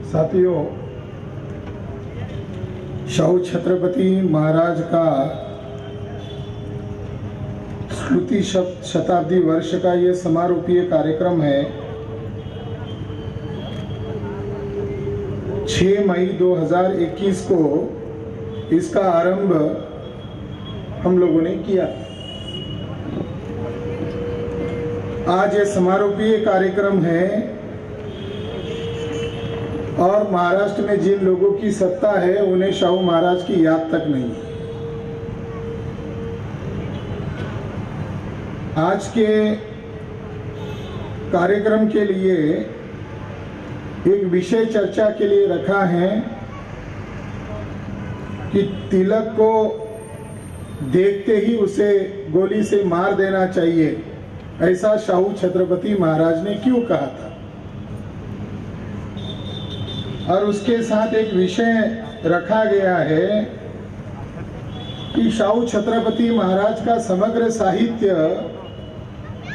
साथियों, शाहू छत्रपति महाराज का स्मृति शताब्दी वर्ष का ये समारोपीय कार्यक्रम है। 6 मई 2021 को इसका आरंभ हम लोगों ने किया। आज ये समारोपीय कार्यक्रम है और महाराष्ट्र में जिन लोगों की सत्ता है उन्हें शाहू महाराज की याद तक नहीं है। आज के कार्यक्रम के लिए एक विषय चर्चा के लिए रखा है कि तिलक को देखते ही उसे गोली से मार देना चाहिए, ऐसा शाहू छत्रपति महाराज ने क्यों कहा था। और उसके साथ एक विषय रखा गया है कि शाहू छत्रपति महाराज का समग्र साहित्य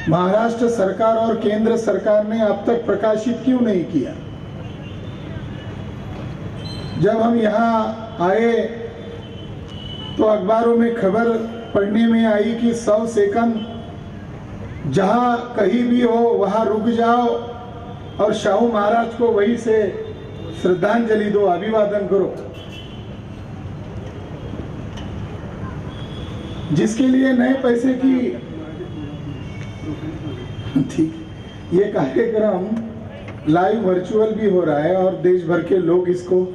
महाराष्ट्र सरकार और केंद्र सरकार ने अब तक प्रकाशित क्यों नहीं किया। जब हम यहाँ आए तो अखबारों में खबर पढ़ने में आई कि 100 सेकंड जहां कहीं भी हो वहां रुक जाओ और शाहू महाराज को वहीं से श्रद्धांजलि दो, अभिवादन करो। जिसके लिए नए पैसे की ठीक, ये कार्यक्रम लाइव वर्चुअल भी हो रहा है और देश भर के लोग इसको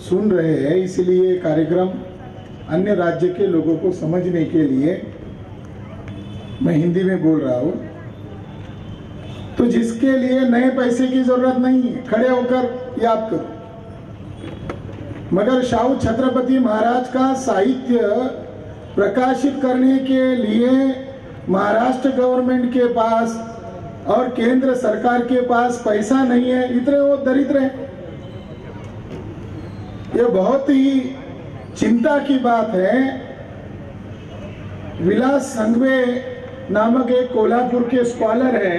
सुन रहे हैं, इसलिए ये कार्यक्रम अन्य राज्य के लोगों को समझने के लिए मैं हिंदी में बोल रहा हूं। तो जिसके लिए नए पैसे की जरूरत नहीं है, खड़े होकर याद करो। मगर शाहू छत्रपति महाराज का साहित्य प्रकाशित करने के लिए महाराष्ट्र गवर्नमेंट के पास और केंद्र सरकार के पास पैसा नहीं है, इतने वो दरिद्र हैं। ये बहुत ही चिंता की बात है। विलास संघवे नामक एक कोल्हापुर के स्कॉलर है,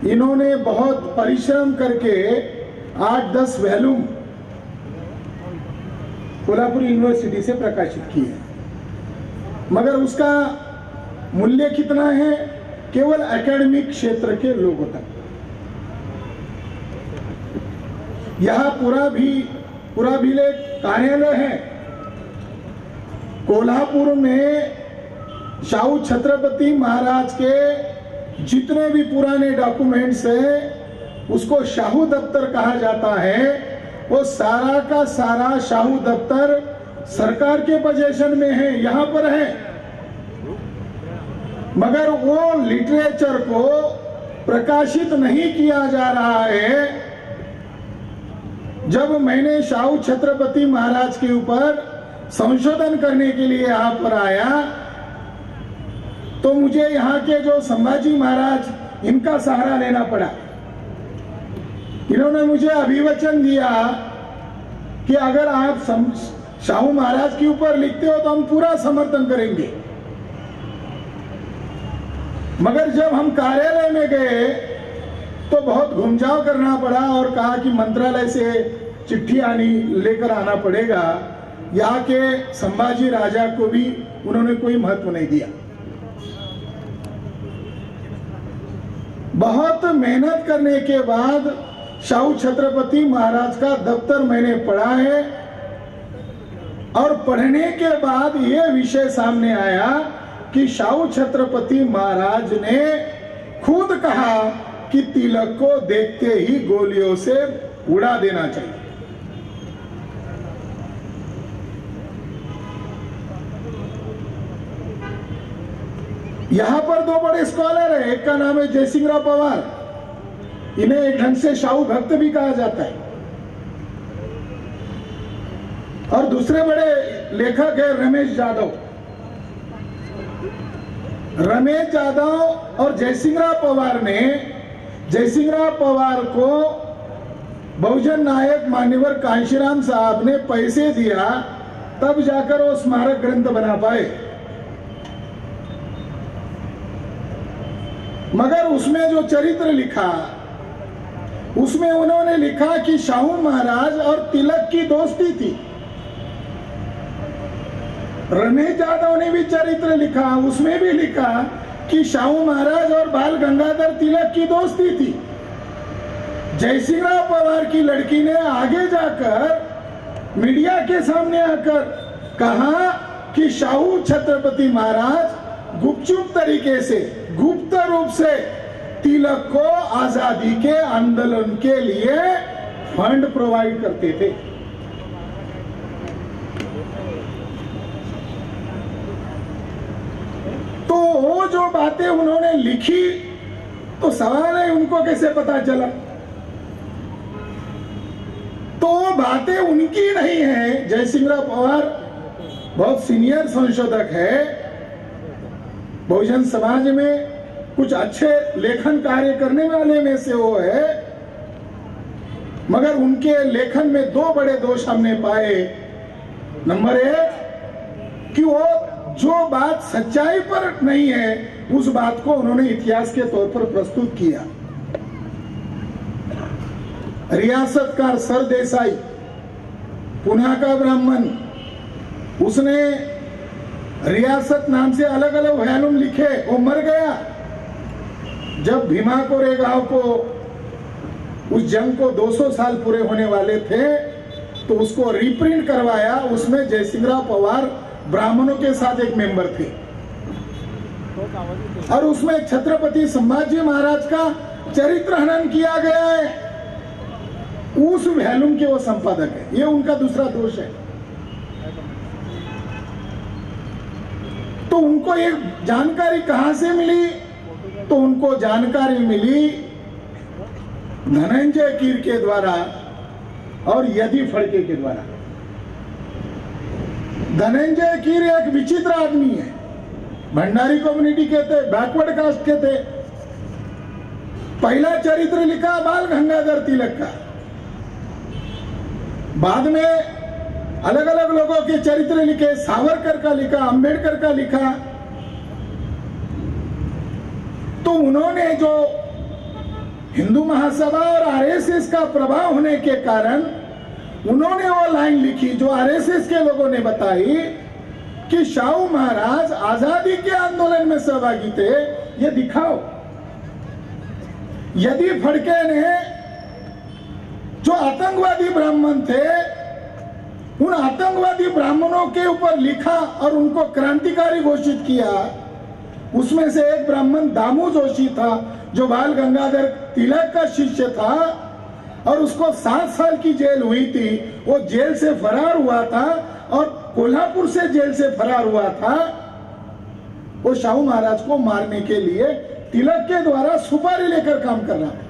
इन्होंने बहुत परिश्रम करके 8-10 वॉल्यूम कोल्हापुर यूनिवर्सिटी से प्रकाशित किए, मगर उसका मूल्य कितना है केवल एकेडमिक क्षेत्र के लोगों तक। यहां पूरा भी कार्यालय है कोल्हापुर में। शाहू छत्रपति महाराज के जितने भी पुराने डॉक्यूमेंट्स हैं उसको शाहू दफ्तर कहा जाता है। वो सारा का सारा शाहू दफ्तर सरकार के पोजीशन में है, यहां पर है। मगर वो लिटरेचर को प्रकाशित नहीं किया जा रहा है। जब मैंने शाहू छत्रपति महाराज के ऊपर संशोधन करने के लिए यहां पर आया तो मुझे यहाँ के जो संभाजी महाराज, इनका सहारा लेना पड़ा। इन्होंने मुझे अभिवचन दिया कि अगर आप शाहू महाराज के ऊपर लिखते हो तो हम पूरा समर्थन करेंगे। मगर जब हम कार्यालय में गए तो बहुत घुमझाव करना पड़ा और कहा कि मंत्रालय से चिट्ठी लेकर आना पड़ेगा। यहाँ के संभाजी राजा को भी उन्होंने कोई महत्व नहीं दिया। बहुत मेहनत करने के बाद शाहू छत्रपति महाराज का दफ्तर मैंने पढ़ा है और पढ़ने के बाद यह विषय सामने आया कि शाहू छत्रपति महाराज ने खुद कहा कि तिलक को देखते ही गोलियों से उड़ा देना चाहिए। यहां पर 2 बड़े स्कॉलर हैं, एक का नाम है जयसिंहराव पवार, इन्हें एक ढंग से शाहू भक्त भी कहा जाता है, और दूसरे बड़े लेखक है रमेश जाधव। रमेश जाधव और जयसिंहराव पवार ने जयसिंहराव पवार को बहुजन नायक मान्यवर कांशीराम साहब ने पैसे दिया, तब जाकर वो स्मारक ग्रंथ बना पाए। मगर उसमें जो चरित्र लिखा उसमें उन्होंने लिखा कि शाहू महाराज और तिलक की दोस्ती थी। रमेश यादव ने भी चरित्र लिखा, उसमें भी लिखा कि शाहू महाराज और बाल गंगाधर तिलक की दोस्ती थी। जयसिंहराव पवार की लड़की ने आगे जाकर मीडिया के सामने आकर कहा कि शाहू छत्रपति महाराज गुपचुप तरीके से, गुप्त रूप से तिलक को आजादी के आंदोलन के लिए फंड प्रोवाइड करते थे। तो वो जो बातें उन्होंने लिखी, तो सवाल है उनको कैसे पता चला? तो बातें उनकी नहीं है। जयसिंहराव पवार बहुत सीनियर संशोधक है, बहुजन समाज में कुछ अच्छे लेखन कार्य करने वाले में से वो है, मगर उनके लेखन में दो बड़े दोष हमने पाए। नंबर एक कि वो जो बात सच्चाई पर नहीं है उस बात को उन्होंने इतिहास के तौर पर प्रस्तुत किया। रियासतकार सरदेसाई, पुणे का ब्राह्मण, उसने रियासत नाम से अलग अलग वॉल्यूम लिखे। वो मर गया जब भीमा कोरेगांव को, उस जंग को 200 साल पूरे होने वाले थे, तो उसको रिप्रिंट करवाया। उसमें जयसिंहराव पवार ब्राह्मणों के साथ एक मेंबर थे और उसमें छत्रपति संभाजी महाराज का चरित्र हनन किया गया है। उस वॉल्यूम के वो संपादक है। ये उनका दूसरा दोष है। तो उनको ये जानकारी कहां से मिली? तो उनको जानकारी मिली धनंजय कीर के द्वारा और यदि फड़के के द्वारा। धनंजय कीर एक विचित्र आदमी है, भंडारी कम्युनिटी के थे, बैकवर्ड कास्ट के थे। पहला चरित्र लिखा बाल गंगाधर तिलक का, बाद में अलग अलग लोगों के चरित्र लिखे, सावरकर का लिखा, अंबेडकर का लिखा। तो उन्होंने जो हिंदू महासभा और आरएसएस का प्रभाव होने के कारण उन्होंने वो लाइन लिखी जो आरएसएस के लोगों ने बताई कि शाहू महाराज आजादी के आंदोलन में सहभागी थे। ये दिखाओ। यदि फड़के ने जो आतंकवादी ब्राह्मण थे, उन आतंकवादी ब्राह्मणों के ऊपर लिखा और उनको क्रांतिकारी घोषित किया। उसमें से एक ब्राह्मण दामू जोशी था जो बाल गंगाधर तिलक का शिष्य था और उसको 7 साल की जेल हुई थी। वो जेल से फरार हुआ था और कोल्हापुर से जेल से फरार हुआ था। वो शाहू महाराज को मारने के लिए तिलक के द्वारा सुपारी लेकर काम कर रहा था।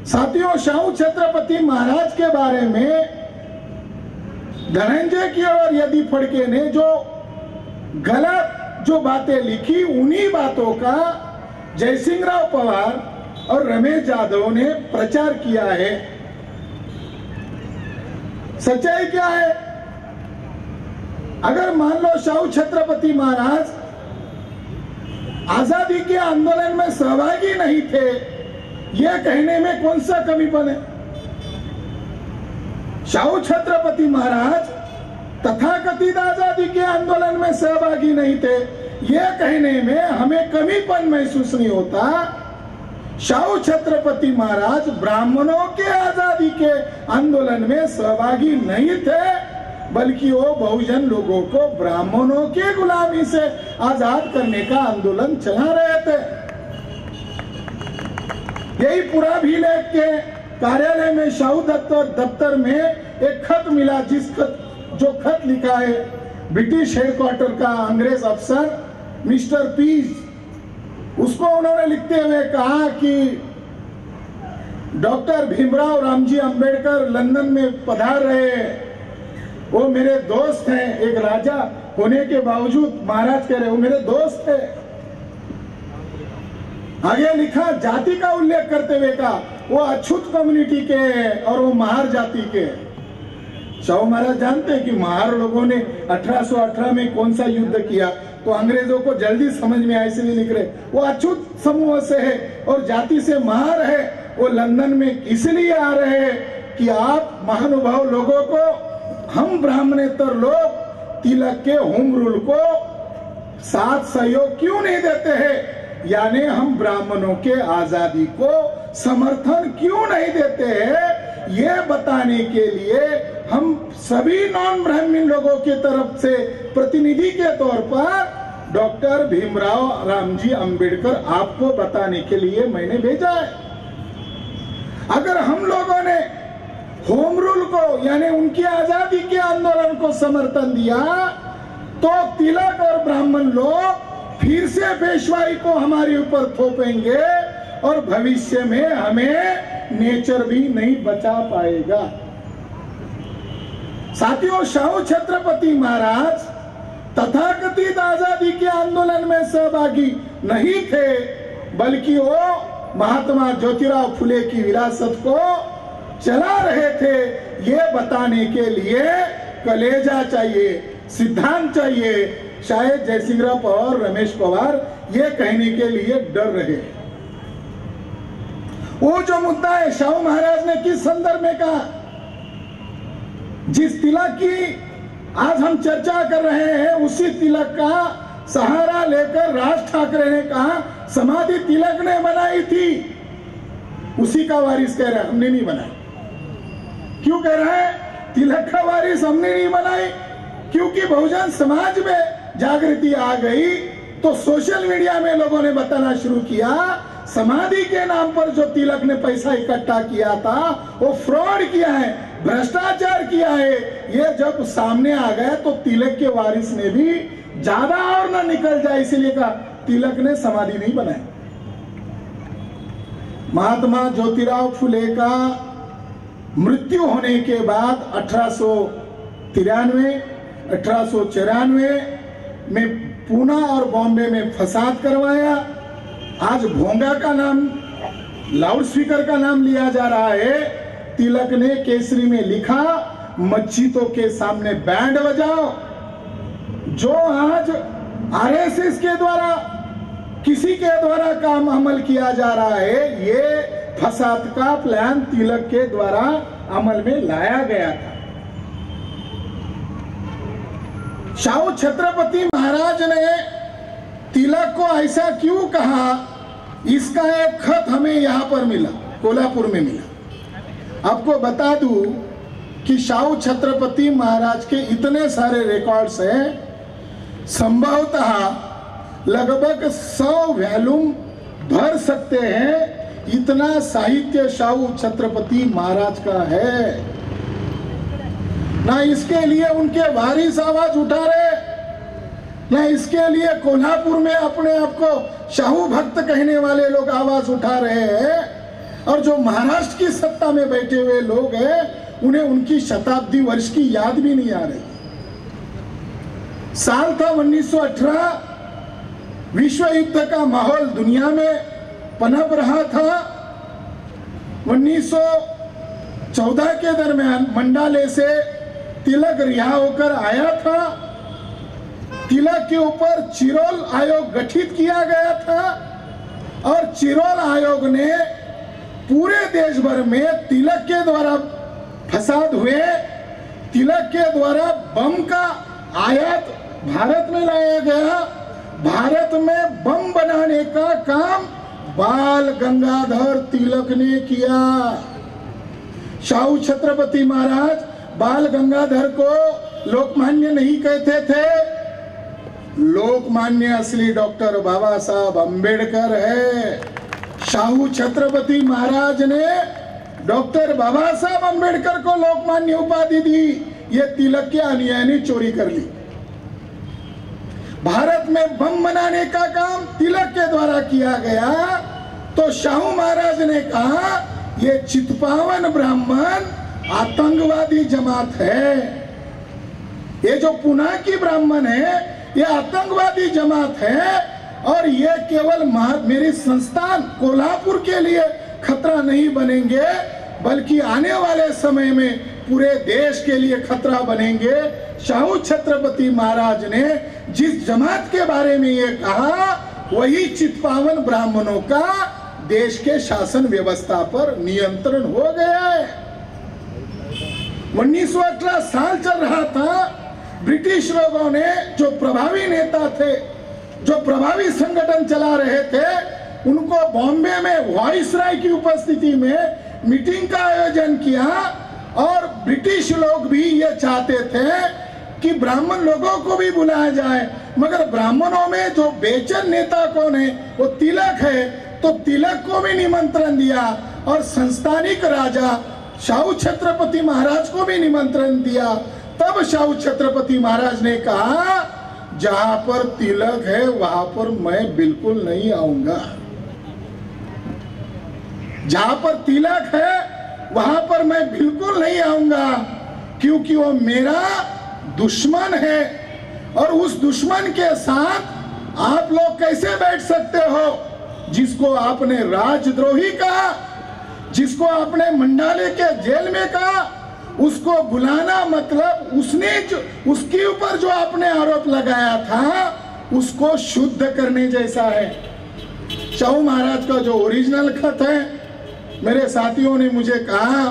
साथियों, शाहू छत्रपति महाराज के बारे में धनंजय की और यदि फड़के ने जो गलत जो बातें लिखी, उन्हीं बातों का जयसिंहराव पवार और रमेश यादव ने प्रचार किया है। सच्चाई क्या है? अगर मान लो शाहू छत्रपति महाराज आजादी के आंदोलन में सहभागी नहीं थे, यह कहने में कौन सा कमीपन है? शाहू छत्रपति महाराज तथाकथित आजादी के आंदोलन में सहभागी नहीं थे, यह कहने में हमें कमीपन महसूस नहीं होता। शाहू छत्रपति महाराज ब्राह्मणों के आजादी के आंदोलन में सहभागी नहीं थे, बल्कि वो बहुजन लोगों को ब्राह्मणों के गुलामी से आजाद करने का आंदोलन चला रहे थे। यही पूरा भीलेख के कार्यालय में शाहू दफ्तर में एक खत मिला, जो खत लिखा है ब्रिटिश हेडक्वार्टर का अंग्रेज अफसर मिस्टर पीज। उसको उन्होंने लिखते हुए कहा कि डॉक्टर भीमराव रामजी अंबेडकर लंदन में पधार रहे हैं। वो मेरे दोस्त हैं। एक राजा होने के बावजूद महाराज कह रहे वो मेरे दोस्त है। आगे लिखा, जाति का उल्लेख करते हुए कहा वो अछूत कम्युनिटी के हैं और वो महार जाति के। शाहू महाराज जानते हैं कि महार लोगों ने 1818 में कौन सा युद्ध किया, तो अंग्रेजों को जल्दी समझ में आए, इसलिए लिख रहे वो अछूत समूह से है और जाति से महार है वो लंदन में इसलिए आ रहे हैं कि आप महानुभाव लोगों को, हम ब्राह्मणेतर लोग तिलक के होम रूल को साथ सहयोग क्यों नहीं देते हैं, यानी हम ब्राह्मणों के आजादी को समर्थन क्यों नहीं देते हैं, ये बताने के लिए हम सभी नॉन ब्राह्मण लोगों की तरफ से प्रतिनिधि के तौर पर डॉक्टर भीमराव रामजी अंबेडकर आपको बताने के लिए मैंने भेजा है। अगर हम लोगों ने होम रूल को यानी उनकी आजादी के आंदोलन को समर्थन दिया तो तिलक और ब्राह्मण लोग फिर से पेशवाई को हमारे ऊपर थोपेंगे और भविष्य में हमें नेचर भी नहीं बचा पाएगा। साथियों, शाहू छत्रपति महाराज तथाकथित आजादी के आंदोलन में सहभागी नहीं थे, बल्कि वो महात्मा ज्योतिराव फुले की विरासत को चला रहे थे। ये बताने के लिए कलेजा चाहिए, सिद्धांत चाहिए। शायद जयसिंहराव पवार, रमेश पवार ये कहने के लिए डर रहे। वो जो मुद्दा है शाहू महाराज ने किस संदर्भ में कहा, जिस तिलक की आज हम चर्चा कर रहे हैं उसी तिलक का सहारा लेकर राज ठाकरे ने कहा समाधि तिलक ने बनाई थी, उसी का वारिस कह रहे हैं, हमने नहीं बनाई। क्यों कह रहे हैं तिलक का वारिस हमने नहीं बनाई? क्योंकि बहुजन समाज में जागृति आ गई तो सोशल मीडिया में लोगों ने बताना शुरू किया समाधि के नाम पर जो तिलक ने पैसा इकट्ठा किया था वो फ्रॉड किया है, भ्रष्टाचार किया है। ये जब सामने आ गए तो तिलक के वारिस ने भी ज्यादा और ना निकल जाए इसलिए कहा तिलक ने समाधि नहीं बनाई। महात्मा ज्योतिराव फुले का मृत्यु होने के बाद 1893, 1894 में पूना और बॉम्बे में फसाद करवाया। आज भोंगा का नाम, लाउडस्पीकर का नाम लिया जा रहा है। तिलक ने केसरी में लिखा मस्जिदों के सामने बैंड बजाओ। जो आज आरएसएस के द्वारा किसी के द्वारा काम अमल किया जा रहा है, ये फसाद का प्लान तिलक के द्वारा अमल में लाया गया था। शाहू छत्रपति महाराज ने तिलक को ऐसा क्यों कहा, इसका एक खत हमें यहां पर मिला, कोल्हापुर में मिला। आपको बता दूं कि शाहू छत्रपति महाराज के इतने सारे रिकॉर्ड्स हैं, संभवतः लगभग 100 वॉल्यूम भर सकते हैं, इतना साहित्य शाहू छत्रपति महाराज का है। ना इसके लिए उनके वारिस आवाज उठा रहे, ना इसके लिए कोल्हापुर में अपने आप को शाहू भक्त कहने वाले लोग आवाज उठा रहे हैं। और जो महाराष्ट्र की सत्ता में बैठे हुए लोग हैं, उन्हें उनकी शताब्दी वर्ष की याद भी नहीं आ रही। साल था 1918, विश्व युद्ध का माहौल दुनिया में पनप रहा था। 1914 के दरमियान मंडाले से तिलक रिहा होकर आया था। तिलक के ऊपर चिरोल आयोग गठित किया गया था और चिरोल आयोग ने पूरे देश भर में तिलक के द्वारा फसाद हुए, तिलक के द्वारा बम का आयात भारत में लाया गया। भारत में बम बनाने का काम बाल गंगाधर तिलक ने किया। शाहू छत्रपति महाराज बाल गंगाधर को लोकमान्य नहीं कहते थे, लोकमान्य असली डॉक्टर बाबा साहब अंबेडकर है। शाहू छत्रपति महाराज ने डॉक्टर बाबा साहब अंबेडकर को लोकमान्य उपाधि दी, ये तिलक के अनुयायी ने चोरी कर ली। भारत में बम बनाने का काम तिलक के द्वारा किया गया तो शाहू महाराज ने कहा ये चितपावन ब्राह्मण आतंकवादी जमात है, ये जो पुना की ब्राह्मण है ये आतंकवादी जमात है और ये केवल मेरी संस्थान कोल्हापुर के लिए खतरा नहीं बनेंगे बल्कि आने वाले समय में पूरे देश के लिए खतरा बनेंगे। शाहू छत्रपति महाराज ने जिस जमात के बारे में ये कहा वही चितपावन ब्राह्मणों का देश के शासन व्यवस्था पर नियंत्रण हो गया है। 1918 साल चल रहा था, ब्रिटिश लोगों ने जो प्रभावी नेता थे, जो प्रभावी संगठन चला रहे थे, उनको बॉम्बे में वाइसराय की उपस्थिति में मीटिंग का आयोजन किया और ब्रिटिश लोग भी ये चाहते थे कि ब्राह्मण लोगों को भी बुलाया जाए, मगर ब्राह्मणों में जो बेचैन नेता कौन है, वो तिलक है, तो तिलक को भी निमंत्रण दिया और संस्थानिक राजा शाहू छत्रपति महाराज को भी निमंत्रण दिया। तब शाहू छत्रपति महाराज ने कहा, जहां पर तिलक है वहां पर मैं बिल्कुल नहीं आऊंगा, जहां पर तिलक है वहां पर मैं बिल्कुल नहीं आऊंगा, क्योंकि वो मेरा दुश्मन है और उस दुश्मन के साथ आप लोग कैसे बैठ सकते हो, जिसको आपने राजद्रोही कहा, जिसको आपने मंडाले के जेल में कहा, उसको बुलाना मतलब उसने जो उसके ऊपर जो आपने आरोप लगाया था उसको शुद्ध करने जैसा है। शाहू महाराज का जो ओरिजिनल खत है, मेरे साथियों ने मुझे कहा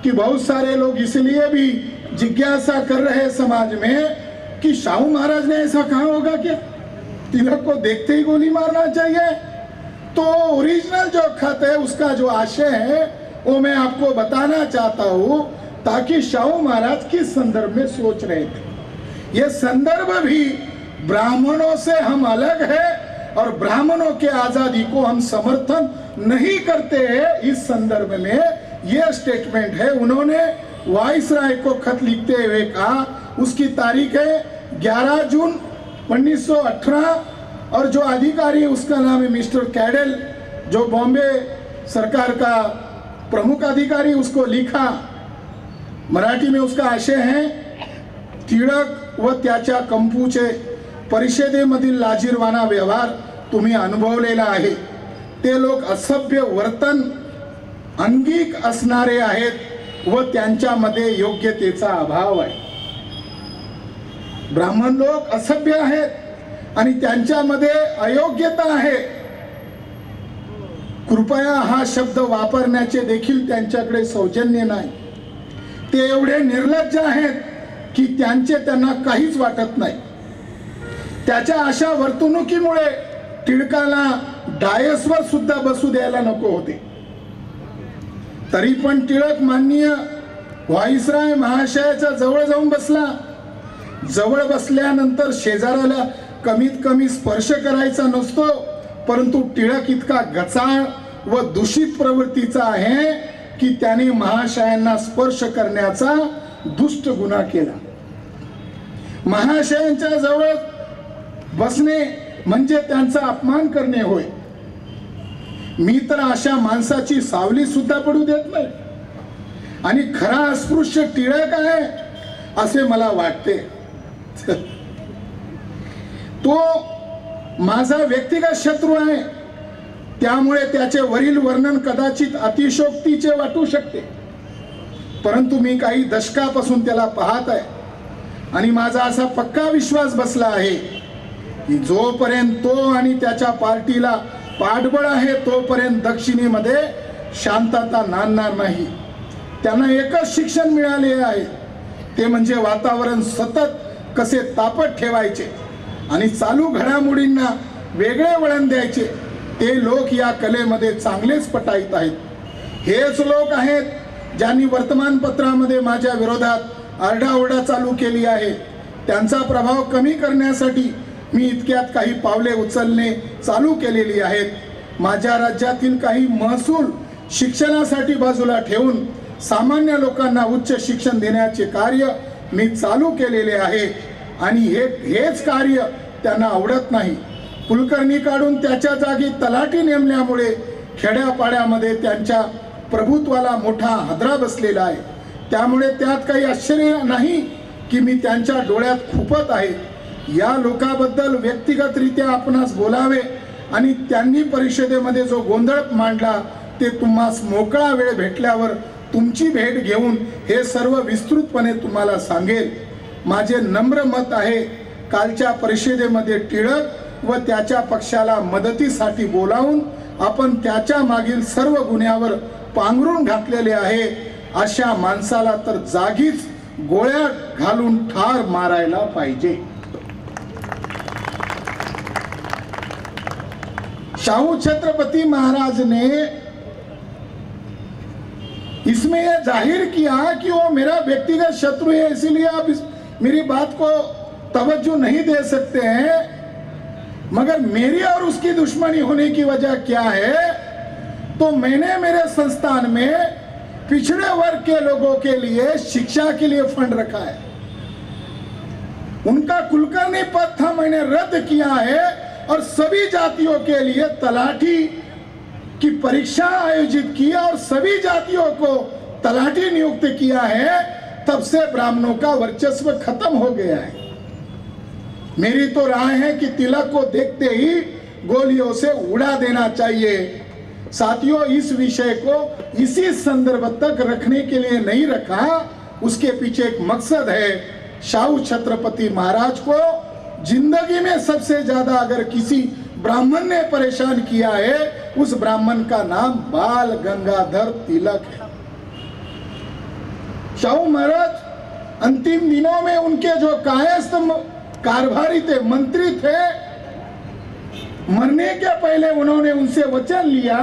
कि बहुत सारे लोग इसलिए भी जिज्ञासा कर रहे हैं समाज में कि शाहू महाराज ने ऐसा कहा होगा क्या, तिलक को देखते ही गोली मारना चाहिए। तो ओरिजिनल जो खत है उसका जो आशय है वो मैं आपको बताना चाहता हूं, ताकि शाहू महाराज किस संदर्भ में सोच रहे थे। ये संदर्भ भी ब्राह्मणों से हम अलग है और ब्राह्मणों के आजादी को हम समर्थन नहीं करते हैं, इस संदर्भ में यह स्टेटमेंट है। उन्होंने वाइसराय को खत लिखते हुए कहा, उसकी तारीख है 11 जून 1918 और जो अधिकारी उसका नाम है मिस्टर कैडेल, जो बॉम्बे सरकार का प्रमुख अधिकारी, उसको लिखा। मराठी में उसका आशय है, टिळक व त्याच्या कंपूचे परिषदेमधील लाजिरवाणा व्यवहार तुम्ही अनुभवलेला आहे। ते लोक असभ्य वर्तन अंगिक असणारे आहेत व त्यांच्यामध्ये योग्यतेचा अभाव आहे। ब्राह्मण लोक असभ्य आहेत आणि त्यांच्यामध्ये अयोग्यता आहे। कृपया हा शब्द वापरण्याचे देखील त्यांच्याकडे सौजन्य नाही। ते एवढे निर्लज्ज आहेत की त्यांना काहीच वाटत नाही। त्याच्या अशा वर्तणुकीमुळे टिळकाला डायसवर सुद्धा बसू द्यायला नको होते। तरी पण टिळक माननीय व्हाईसराय महाशयाच्या जवळ जाऊन बसला। जवळ बसल्यानंतर शेजाऱ्याला कमीत कमी स्पर्श करायचा नसतो, परंतु टिळक इतका गचाळ व दूषित प्रवृत्तीचा आहे की त्याने महाशयांना स्पर्श करण्याचा दुष्ट गुन्हा केला। महाशयांच्या जवळ बसणे म्हणजे त्यांचा अपमान करणे होय। मी तर अशा माणसाची सावली सुद्धा पडू देत नाही आणि खरा अस्पृश्य टिळक आहे असे मला वाटते। तो माझा व्यक्तिगत शत्रू आहे, त्यामुळे त्याचे वरील वर्णन कदाचित अतिशयोक्तीचे वाटू शकते, परंतु मी काही दशकापासून त्याला पाहत आहे आणि माझा असा पक्का विश्वास बसला आहे की जोपर्यंत तो आणि त्याच्या पार्टीला पाठबळ आहे तोपर्यंत दक्षिणेमध्ये शांतता नांदणार नाही। त्यांना एकच शिक्षण मिळाले आहे, ते म्हणजे वातावरण सतत कसे तापट ठेवायचे आणि चालू घडामोडींना वेगळे वळण द्यायचे। ते लोक या कलेमध्ये चांगलेच पटाईत आहेत। हेच लोक आहेत ज्यांनी वर्तमानपत्रामध्ये माझ्या विरोधात आरडाओरडा चालू केली आहे। त्यांचा प्रभाव कमी करण्यासाठी मी इतक्यात काही पावले उचलणे चालू केलेली आहेत। माझ्या राज्यातील काही महसूल शिक्षणासाठी बाजूला ठेवून सामान्य लोकांना उच्च शिक्षण देण्याचे कार्य मी चालू केलेले आहे आणि हेच कार्य त्यांना आवडत नाही। कुलकर्णी काढून त्याच्या जागी तलाठी नेमल्यामुळे खेड्यापाड्यामध्ये त्यांच्या प्रभुत्वाला मोठा हादरा बसलेला आहे। त्यामुळे त्यात काही आश्चर्य नाही की मी त्यांच्या डोळ्यात खुपत आहे। या लोकांबद्दल व्यक्तिगतरित्या आपणास बोलावे आणि त्यांनी परिषदेमध्ये जो गोंधळ मांडला ते तुम्हास मोकळा वेळ भेटल्यावर तुमची भेट घेऊन हे सर्व विस्तृतपणे तुम्हाला सांगेल। माझे नम्र मत आहे, कालच्या परिषदेमध्ये टिळक व त्याच्या पक्षाला मदतीसाठी बोलावून आपण त्याच्या मागील सर्व गुन्ह्यावर पांघरून घातलेले आहे, अशा माणसाला तर जागीच गोळ्या घालून ठार मारायला पाहिजे। शाहू छत्रपति महाराज ने इसमें यह जाहिर किया कि वो मेरा व्यक्तिगत शत्रु है, इसीलिए आप मेरी बात को तवज्जो नहीं दे सकते हैं, मगर मेरी और उसकी दुश्मनी होने की वजह क्या है? तो मैंने मेरे संस्थान में पिछड़े वर्ग के लोगों के लिए शिक्षा के लिए फंड रखा है। उनका कुलकर्णी पद था, मैंने रद्द किया है और सभी जातियों के लिए तलाठी की परीक्षा आयोजित किया और सभी जातियों को तलाठी नियुक्त किया है। तब से ब्राह्मणों का वर्चस्व खत्म हो गया है। मेरी तो राय है कि तिलक को देखते ही गोलियों से उड़ा देना चाहिए। साथियों, इस विषय को इसी संदर्भ तक रखने के लिए नहीं रखा, उसके पीछे एक मकसद है। शाहू छत्रपति महाराज को जिंदगी में सबसे ज्यादा अगर किसी ब्राह्मण ने परेशान किया है, उस ब्राह्मण का नाम बाल गंगाधर तिलक है। शाहू महाराज अंतिम दिनों में उनके जो कायस्थ कारभारी थे, मंत्री थे, मरने के पहले उन्होंने उनसे वचन लिया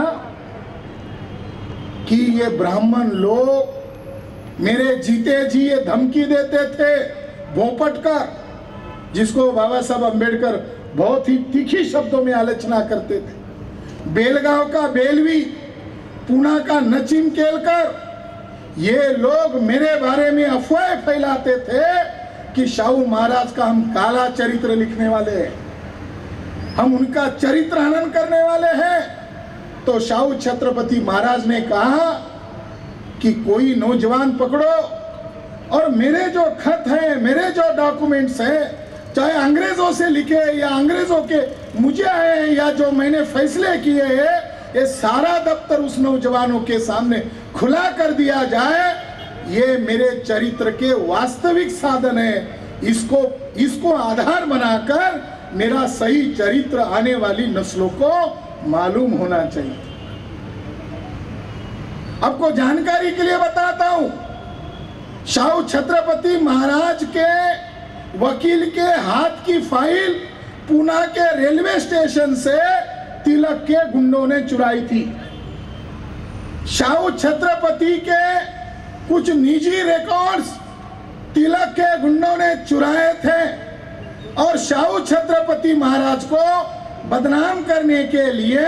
कि ये ब्राह्मण लोग मेरे जीते जी ये धमकी देते थे। भोपटकर, जिसको बाबा साहब अंबेडकर बहुत ही तीखी शब्दों में आलोचना करते थे, बेलगांव का बेलवी, पुणे का नचिम केलकर, ये लोग मेरे बारे में अफवाहें फैलाते थे कि शाहू महाराज का हम काला चरित्र लिखने वाले हैं, हम उनका चरित्र हनन करने वाले हैं। तो शाहू छत्रपति महाराज ने कहा कि कोई नौजवान पकड़ो और मेरे जो खत हैं, मेरे जो डॉक्यूमेंट्स हैं, चाहे अंग्रेजों से लिखे या अंग्रेजों के मुझे आए हैं या जो मैंने फैसले किए हैं, ये सारा दफ्तर उस नौजवानों के सामने खुला कर दिया जाए। ये मेरे चरित्र के वास्तविक साधन है, इसको आधार बनाकर मेरा सही चरित्र आने वाली नस्लों को मालूम होना चाहिए। आपको जानकारी के लिए बताता हूं, शाहू छत्रपति महाराज के वकील के हाथ की फाइल पुणे के रेलवे स्टेशन से तिलक के गुंडों ने चुराई थी। शाहू छत्रपति के कुछ निजी रिकॉर्ड्स तिलक के गुंडों ने चुराए थे और शाहू छत्रपति महाराज को बदनाम करने के लिए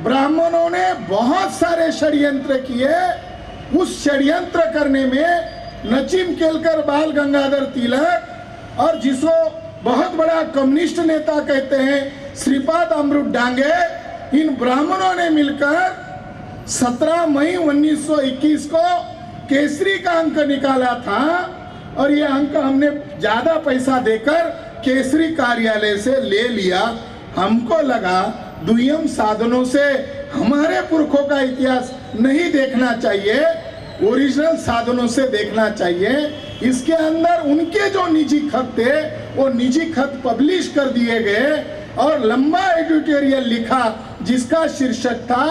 ब्राह्मणों ने बहुत सारे षड्यंत्र किए। उस षड्यंत्र करने में नचिम केलकर, बाल गंगाधर तिलक और जिसको बहुत बड़ा कम्युनिस्ट नेता कहते हैं श्रीपाद अमृत डांगे, इन ब्राह्मणों ने मिलकर 17 मई 1921 को केसरी का अंक निकाला था और ये अंक हमने ज्यादा पैसा देकर केसरी कार्यालय से ले लिया। हमको लगा दुय्यम साधनों से हमारे पुरखों का इतिहास नहीं देखना चाहिए, ओरिजिनल साधनों से देखना चाहिए। इसके अंदर उनके जो निजी खत थे वो निजी खत पब्लिश कर दिए गए और लंबा एडिटोरियल लिखा जिसका शीर्षक था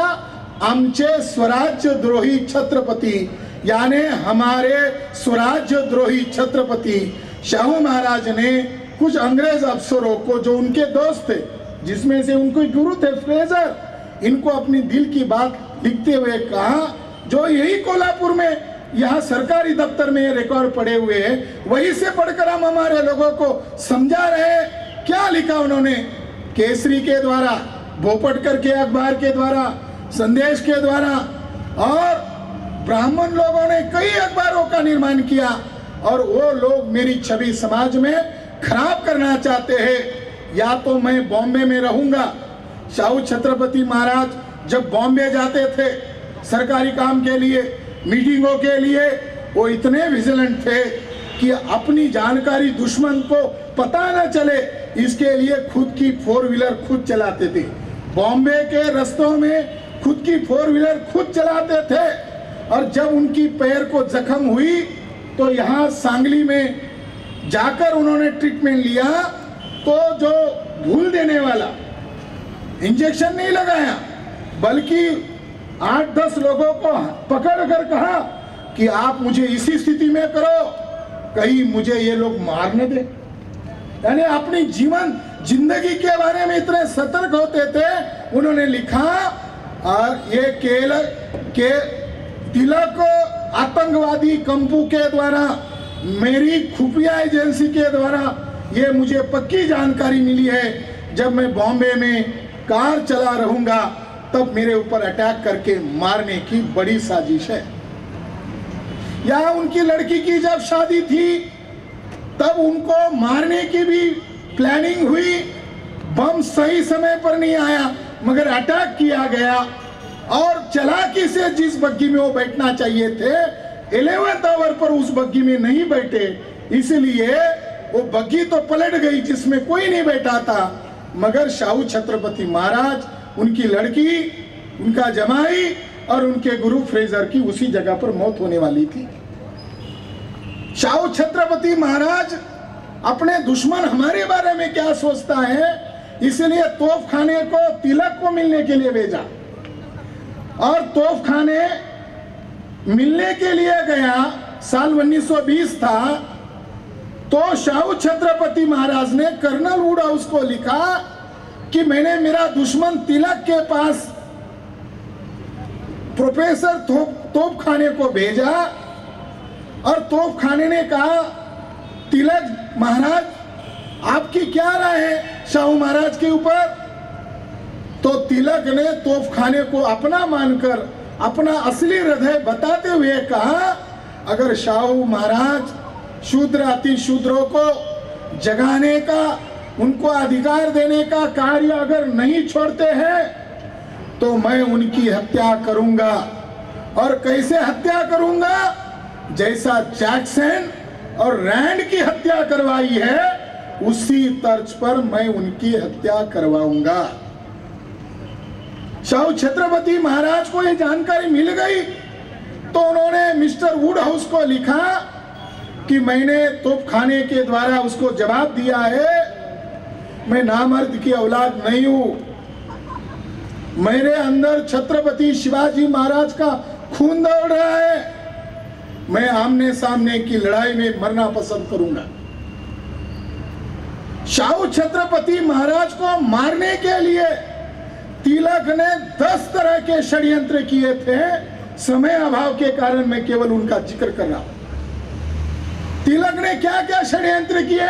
आमचे स्वराज्य द्रोही छत्रपति, यानी हमारे स्वराज्य द्रोही छत्रपति। शाहू महाराज ने कुछ अंग्रेज अफसरों को जो उनके दोस्त थे, जिसमें से उनको गुरु थे फ्रेजर, इनको अपनी दिल की बात लिखते हुए कहा, जो यही कोल्हापुर में यहाँ सरकारी दफ्तर में ये रिकॉर्ड पड़े हुए हैं, वहीं से पढ़कर हम हमारे लोगों को समझा रहे। क्या लिखा उन्होंने? केसरी के द्वारा, भोपटकर के अखबार के द्वारा, संदेश के द्वारा और ब्राह्मण लोगों ने कई अखबारों का निर्माण किया और वो लोग मेरी छवि समाज में खराब करना चाहते हैं। या तो मैं बॉम्बे में रहूंगा। शाहू छत्रपति महाराज जब बॉम्बे जाते थे सरकारी काम के लिए, मीटिंगों के लिए, वो इतने विजिलेंट थे कि अपनी जानकारी दुश्मन को पता न चले, इसके लिए खुद की 4 व्हीलर खुद चलाते थे। बॉम्बे के रास्तों में खुद की 4 व्हीलर खुद चलाते थे और जब उनकी पैर को जख्म हुई तो यहाँ सांगली में जाकर उन्होंने ट्रीटमेंट लिया तो जो धूल देने वाला इंजेक्शन नहीं लगाया, बल्कि 8-10 लोगों को पकड़ कर कहा कि आप मुझे इसी स्थिति में करो, कहीं मुझे ये लोग मार न दे। यानी अपनी जिंदगी के बारे में इतने सतर्क होते थे। उन्होंने लिखा, और ये के तिलक आतंकवादी कंपू के द्वारा, मेरी खुफिया एजेंसी के द्वारा ये मुझे पक्की जानकारी मिली है, जब मैं बॉम्बे में कार चला रहूंगा तब मेरे ऊपर अटैक करके मारने की बड़ी साजिश है। यहाँ उनकी लड़की की जब शादी थी तब उनको मारने की भी प्लानिंग हुई। बम सही समय पर नहीं आया मगर अटैक किया गया, और चालाकी से जिस बग्गी में वो बैठना चाहिए थे 11th आवर पर उस बग्गी में नहीं बैठे, इसलिए वो बग्गी तो पलट गई जिसमें कोई नहीं बैठा था, मगर शाहू छत्रपति महाराज, उनकी लड़की, उनका जमाई और उनके गुरु फ्रेजर की उसी जगह पर मौत होने वाली थी। शाहू छत्रपति महाराज अपने दुश्मन हमारे बारे में क्या सोचता है, इसलिए तोपखाने को तिलक को मिलने के लिए भेजा, और तोपखाने मिलने के लिए गया। साल 1920 था, तो शाहू छत्रपति महाराज ने कर्नल वुड हाउस को लिखा कि मैंने मेरा दुश्मन तिलक के पास प्रोफेसर तोपखाने को भेजा, और तोपखाने ने कहा, तिलक महाराज आपकी क्या राय है शाहू महाराज के ऊपर? तो तिलक ने तोपखाने को अपना मानकर अपना असली हृदय बताते हुए कहा, अगर शाहू महाराज शूद्र अति शूद्रों को जगाने का, उनको अधिकार देने का कार्य अगर नहीं छोड़ते हैं तो मैं उनकी हत्या करूंगा। और कैसे हत्या करूंगा? जैसा जैक्सन और रैंड की हत्या करवाई है उसी तर्ज पर मैं उनकी हत्या करवाऊंगा। शाहू छत्रपति महाराज को यह जानकारी मिल गई, तो उन्होंने मिस्टर वुड हाउस को लिखा कि मैंने तोपखाने के द्वारा उसको जवाब दिया है, मैं नामर्द की औलाद नहीं हूं, मेरे अंदर छत्रपति शिवाजी महाराज का खून दौड़ रहा है, मैं आमने सामने की लड़ाई में मरना पसंद करूंगा। शाहू छत्रपति महाराज को मारने के लिए तिलक ने 10 तरह के षड्यंत्र किए थे। समय अभाव के कारण मैं केवल उनका जिक्र कर रहा हूं। तिलक ने क्या क्या षड्यंत्र किए?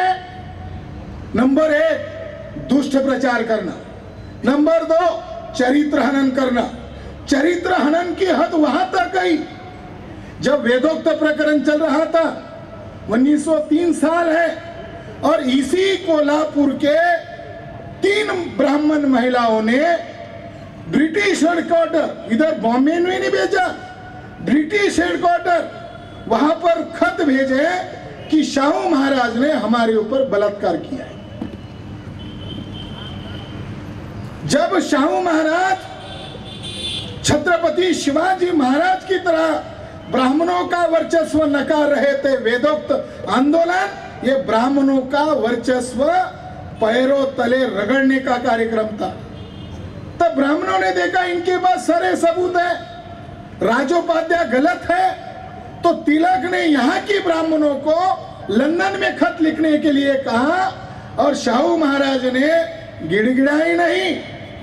नंबर 1, दुष्ट प्रचार करना। नंबर 2, चरित्र हनन करना। चरित्र हनन की हद वहां तक गई, जब वेदोक्त प्रकरण चल रहा था, 1903 साल है, और इसी कोल्हापुर के 3 ब्राह्मण महिलाओं ने ब्रिटिश हेडक्वार्टर, इधर बॉम्बे में नहीं भेजा, ब्रिटिश हेडक्वार्टर, वहां पर खत भेजे कि शाहू महाराज ने हमारे ऊपर बलात्कार किया है। जब शाहू महाराज छत्रपति शिवाजी महाराज की तरह ब्राह्मणों का वर्चस्व नकार रहे थे, वेदोक्त आंदोलन, ये ब्राह्मणों का वर्चस्व पैरों तले रगड़ने का कार्यक्रम था। तब ब्राह्मणों ने देखा इनके पास सारे सबूत है, राजोपाध्याय गलत है, तो तिलक ने यहाँ की ब्राह्मणों को लंदन में खत लिखने के लिए कहा, और शाहू महाराज ने गिड़गिड़ाई नहीं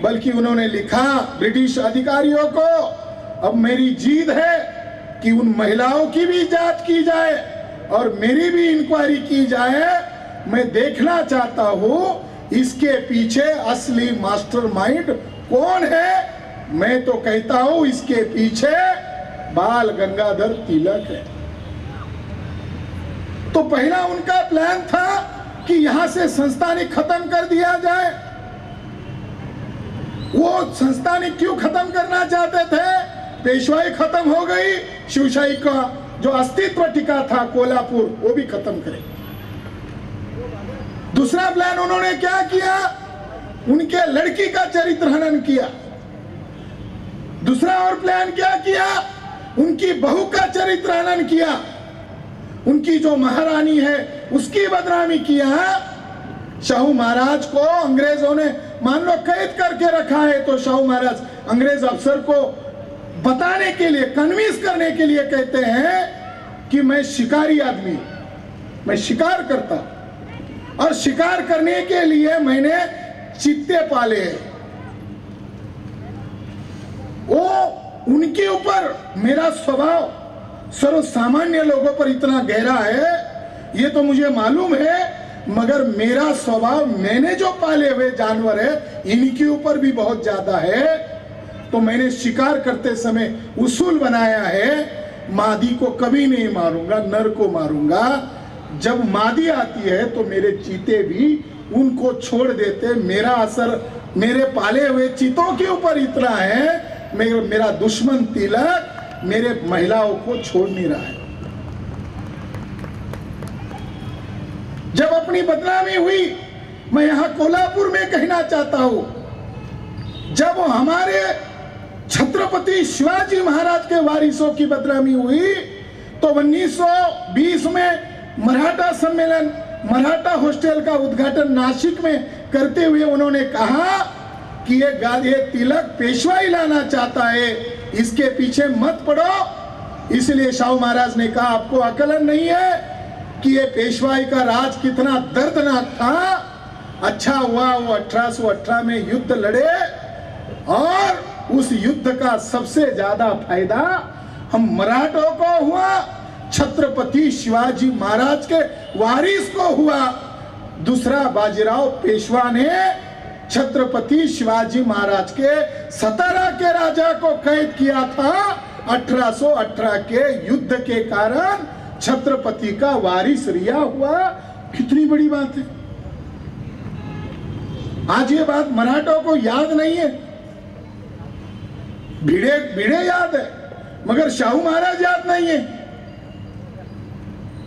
बल्कि उन्होंने लिखा ब्रिटिश अधिकारियों को, अब मेरी जीद है कि उन महिलाओं की भी जांच की जाए और मेरी भी इंक्वायरी की जाए। मैं देखना चाहता हूं इसके पीछे असली मास्टरमाइंड कौन है। मैं तो कहता हूं इसके पीछे बाल गंगाधर तिलक है। तो पहला उनका प्लान था कि यहां से संस्थानिक खत्म कर दिया जाए। वो संस्थानिक क्यों खत्म करना चाहते थे? पेशवाई खत्म हो गई, शिवशाही का जो अस्तित्व टिका था कोल्हापुर, वो भी खत्म करें। दूसरा प्लान उन्होंने क्या किया? उनके लड़की का चरित्र हनन किया। दूसरा और प्लान क्या किया? उनकी बहू का चरित्र हनन किया। उनकी जो महारानी है उसकी बदनामी किया। शाहू महाराज को अंग्रेजों ने मान लो कैद करके रखा है, तो शाहू महाराज अंग्रेज अफसर को बताने के लिए, कन्विंस करने के लिए कहते हैं कि मैं शिकारी आदमी, मैं शिकार करता, और शिकार करने के लिए मैंने चीते पाले हैं। वो उनके ऊपर मेरा स्वभाव सर्व सामान्य लोगों पर इतना गहरा है, ये तो मुझे मालूम है, मगर मेरा स्वभाव, मैंने जो पाले हुए जानवर है इनके ऊपर भी बहुत ज्यादा है। तो मैंने शिकार करते समय उसूल बनाया है, मादी को कभी नहीं मारूंगा, नर को मारूंगा। जब मादी आती है तो मेरे चीते भी उनको छोड़ देते। मेरा असर मेरे पाले हुए चीतों के ऊपर इतना है, मेरा दुश्मन तिलक मेरे महिलाओं को छोड़ नहीं रहा है। जब अपनी बदनामी हुई, मैं यहां कोल्हापुर में कहना चाहता हूं, जब हमारे छत्रपति शिवाजी महाराज के वारिसों की बदनामी हुई तो 1920 में मराठा सम्मेलन, मराठा हॉस्टल का उद्घाटन नासिक में करते हुए उन्होंने कहा कि ये तिलक पेशवाई लाना चाहता है, इसके पीछे मत पड़ो। इसलिए शाहू महाराज ने कहा आपको अकलन नहीं है कि ये पेशवाई का राज कितना दर्दनाक था। अच्छा हुआ वो 1818 में युद्ध लड़े, और उस युद्ध का सबसे ज्यादा फायदा हम मराठों को हुआ, छत्रपति शिवाजी महाराज के वारिस को हुआ। दूसरा, बाजीराव पेशवा ने छत्रपति शिवाजी महाराज के सतारा के राजा को कैद किया था। 1818 के युद्ध के कारण छत्रपति का वारिस रिया हुआ। कितनी बड़ी बात है। आज ये बात मराठों को याद नहीं है, भिड़े भिड़े याद है, मगर शाहू महाराज याद नहीं है।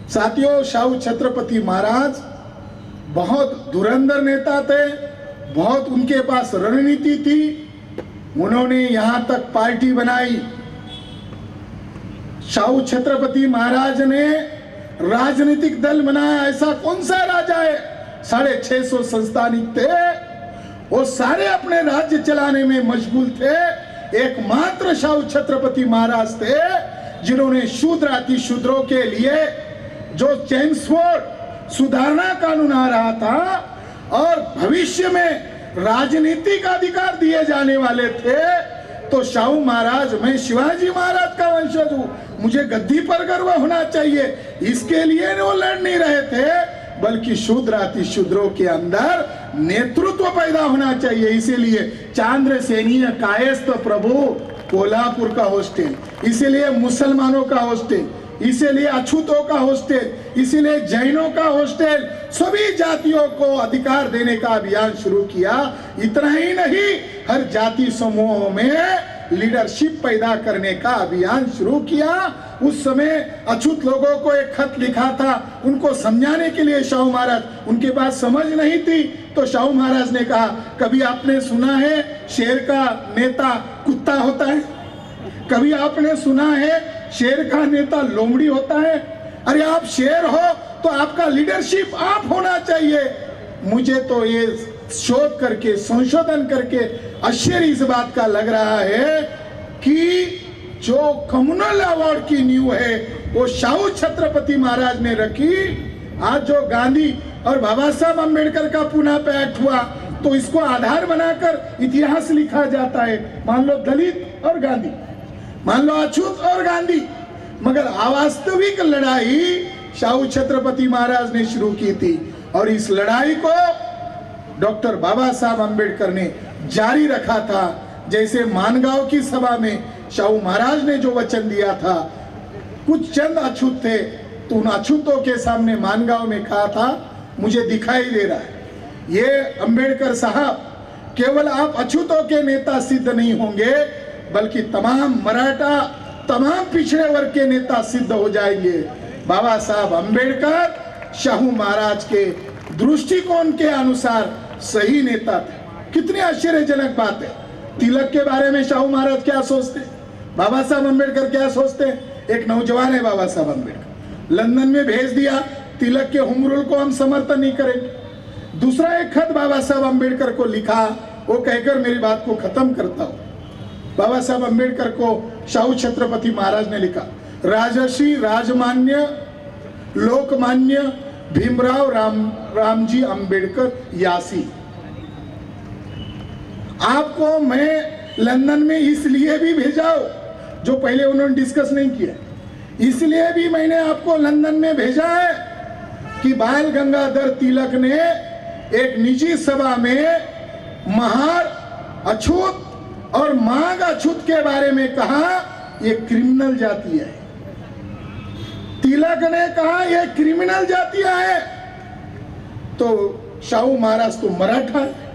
साथियों, शाहू छत्रपति महाराज बहुत धुरंधर नेता थे, बहुत उनके पास रणनीति थी। उन्होंने यहां तक पार्टी बनाई। शाहू छत्रपति महाराज ने राजनीतिक दल बनाया। ऐसा कौन सा राजा है, 650 संस्थानिक थे, वो सारे अपने राज्य चलाने में मशगूल थे। एकमात्र शाहू छत्रपति महाराज थे जिन्होंने शूद्र अति शूद्रों के लिए जो चेम्सफोर्ड सुधारना कानून आ रहा था और भविष्य में राजनीतिक अधिकार दिए जाने वाले थे, तो शाहू महाराज, मैं शिवाजी महाराज का वंशज हूं, मुझे गद्दी पर गर्व होना चाहिए, इसके लिए वो लड़ नहीं रहे थे, बल्कि शूद्र अति शूद्रों के अंदर नेतृत्व पैदा होना चाहिए। इसीलिए चांद्रसेनीय कायस्थ प्रभु कोल्हापुर का हॉस्टल, इसीलिए मुसलमानों का हॉस्टल, इसीलिए अछूतों का हॉस्टल, इसीलिए जैनों का हॉस्टल, सभी जातियों को अधिकार देने का अभियान शुरू किया। इतना ही नहीं, हर जाति समूहों में लीडरशिप पैदा करने का अभियान शुरू किया। उस समय अछूत लोगों को एक खत लिखा था, उनको समझाने के लिए शाहू महाराज, उनके पास समझ नहीं थी, तो शाहू महाराज ने कहा, कभी आपने सुना है शेर का नेता कुत्ता होता है? कभी आपने सुना है शेर का नेता लोमड़ी होता है? अरे आप शेर हो तो आपका लीडरशिप आप होना चाहिए। मुझे तो ये शोध करके, संशोधन करके आश्चर्य इस बात का लग रहा है कि जो कम्युनल अवार्ड की नींव है वो शाहू छत्रपति महाराज ने रखी। आज जो गांधी और बाबा साहब अम्बेडकर का पुनः पैक्ट हुआ, तो इसको आधार बनाकर इतिहास लिखा जाता है। मान लो दलित और गांधी, मान लो अछूत और गांधी, मगर वास्तविक लड़ाई शाहू छत्रपति महाराज ने शुरू की थी, और इस लड़ाई को डॉक्टर बाबा साहब अम्बेडकर ने जारी रखा था। जैसे मानगांव की सभा में शाहू महाराज ने जो वचन दिया था, कुछ चंद अछूत थे, तो उन अछूतों के सामने मानगांव में कहा था, मुझे दिखाई दे रहा है ये अम्बेडकर साहब, केवल आप अछूतों के नेता सिद्ध नहीं होंगे, बल्कि तमाम मराठा, तमाम पिछड़े वर्ग के नेता सिद्ध हो जाएंगे। बाबा साहब अम्बेडकर शाहू महाराज के दृष्टिकोण के अनुसार सही नेता थे। कितनी आश्चर्यजनक बात है। तिलक के बारे में शाहू महाराज क्या सोचते, बाबा साहब अम्बेडकर क्या सोचते? एक नौजवान है बाबा साहब अम्बेडकर, लंदन में भेज दिया, तिलक के होम रूल को हम समर्थन नहीं करेंगे। दूसरा एक खत बाबा साहब अम्बेडकर को लिखा, वो कहकर मेरी बात को खत्म करता हूं। बाबा साहब अम्बेडकर को शाहू छत्रपति महाराज ने लिखा, राजर्षि राजमान्य लोकमान्य भीमराव रामजी अम्बेडकर यासी। आपको मैं लंदन में इसलिए भी भेजा हूं, जो पहले उन्होंने डिस्कस नहीं किया, इसलिए भी मैंने आपको लंदन में भेजा है कि बाल गंगाधर तिलक ने एक निजी सभा में महार अछूत और मांग अछूत के बारे में कहा ये क्रिमिनल जातियां है। तिलक ने कहा ये क्रिमिनल जातियां है, तो शाहू महाराज तो मराठा है।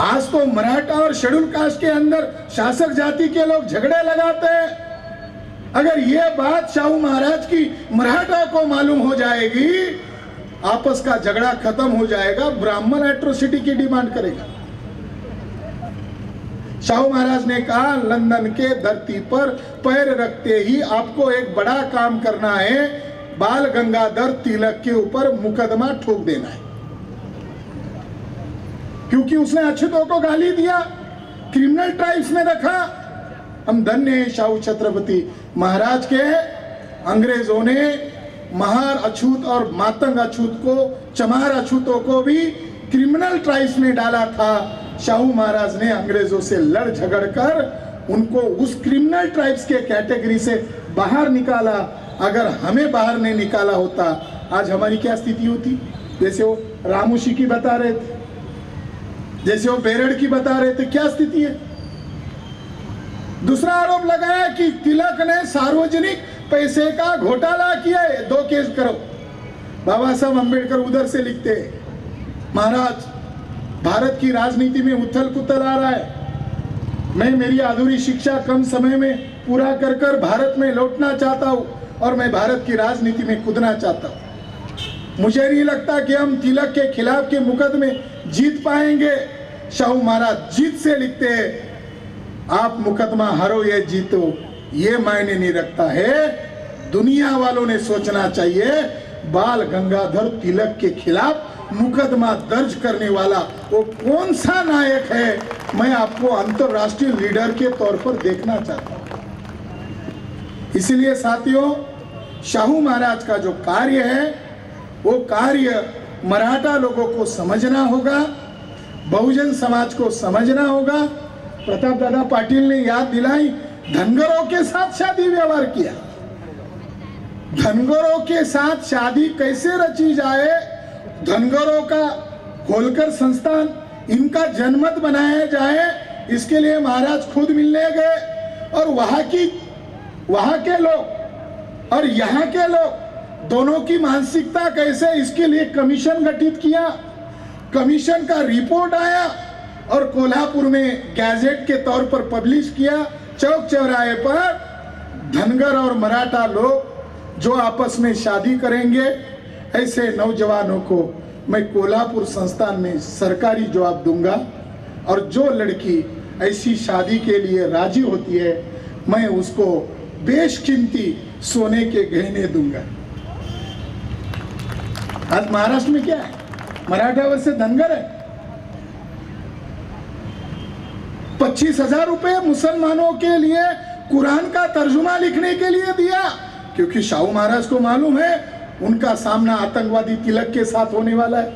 आज तो मराठा और शेड्यूल कास्ट के अंदर शासक जाति के लोग झगड़े लगाते हैं। अगर ये बात शाहू महाराज की मराठा को मालूम हो जाएगी, आपस का झगड़ा खत्म हो जाएगा, ब्राह्मण एट्रोसिटी की डिमांड करेगा। शाहू महाराज ने कहा लंदन के धरती पर पैर रखते ही आपको एक बड़ा काम करना है, बाल गंगाधर तिलक के ऊपर मुकदमा ठोक देना है, क्योंकि उसने अछूतों को गाली दिया, क्रिमिनल ट्राइब्स में रखा। हम धन्य हैं शाहू छत्रपति महाराज के, अंग्रेजों ने महार अछूत और मातंग अछूत को, चमार अछूतों को भी क्रिमिनल ट्राइब्स में डाला था। शाहू महाराज ने अंग्रेजों से लड़ झगड़ कर उनको उस क्रिमिनल ट्राइब्स के कैटेगरी से बाहर निकाला। अगर हमें बाहर नहीं निकाला होता, आज हमारी क्या स्थिति होती? जैसे वो रामूशी की बता रहे थे, जैसे वो बेरड़ की बता रहे थे, क्या स्थिति है? दूसरा आरोप लगाया कि तिलक ने सार्वजनिक पैसे का घोटाला किया है, 2 केस करो। बाबा साहब अम्बेडकर उधर से लिखते हैं, महाराज भारत की राजनीति में उथल पुथल आ रहा है, मैं मेरी अधूरी शिक्षा कम समय में पूरा कर कर भारत में लौटना चाहता हूं और मैं भारत की राजनीति में कूदना चाहता हूं। मुझे नहीं लगता कि हम तिलक के खिलाफ के मुकदमे जीत पाएंगे। शाहू महाराज जीत से लिखते हैं, आप मुकदमा हारो या जीतो ये मायने नहीं रखता है, दुनिया वालों ने सोचना चाहिए बाल गंगाधर तिलक के खिलाफ मुकदमा दर्ज करने वाला वो कौन सा नायक है, मैं आपको अंतरराष्ट्रीय लीडर के तौर पर देखना चाहता हूं। इसलिए साथियों, शाहू महाराज का जो कार्य है वो कार्य मराठा लोगों को समझना होगा, बहुजन समाज को समझना होगा। प्रताप दादा पाटिल ने याद दिलाई, धनगरों के साथ शादी व्यवहार किया। धनगरों के साथ शादी कैसे रची जाए, धनगरों का होलकर संस्थान, इनका जनमत बनाया जाए, इसके लिए महाराज खुद मिलने गए और वहां के लोग और यहाँ के लोग दोनों की मानसिकता कैसे, इसके लिए कमीशन गठित किया। कमीशन का रिपोर्ट आया और कोल्हापुर में गैजेट के तौर पर पब्लिश किया। चौक चौराहे पर धनगर और मराठा लोग जो आपस में शादी करेंगे, ऐसे नौजवानों को मैं कोल्हापुर संस्थान में सरकारी जवाब दूंगा, और जो लड़की ऐसी शादी के लिए राजी होती है मैं उसको बेशकीमती सोने के गहने दूंगा। आज महाराष्ट्र में क्या है, मराठा वर्ष से धनगर है। 25,000 रुपए मुसलमानों के लिए कुरान का तर्जुमा लिखने के लिए दिया, क्योंकि शाहू महाराज को मालूम है उनका सामना आतंकवादी तिलक के साथ होने वाला है।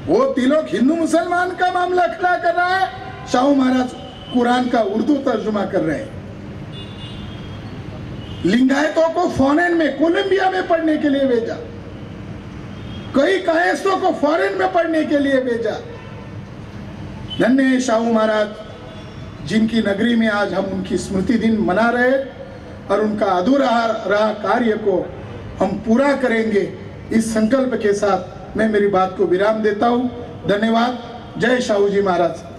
वो तिलक हिंदू मुसलमान का मामला खड़ा कर रहा है, शाहू महाराज कुरान का उर्दू तर्जुमा कर रहे हैं। लिंगायतों को फॉरेन में, कोलंबिया में पढ़ने के लिए भेजा, कई कायस्थों को फॉरेन में पढ़ने के लिए भेजा। धन्य शाहू महाराज, जिनकी नगरी में आज हम उनकी स्मृति दिन मना रहे और उनका अधूरा रहा कार्य को हम पूरा करेंगे, इस संकल्प के साथ मैं मेरी बात को विराम देता हूं। धन्यवाद। जय शाहू जी महाराज।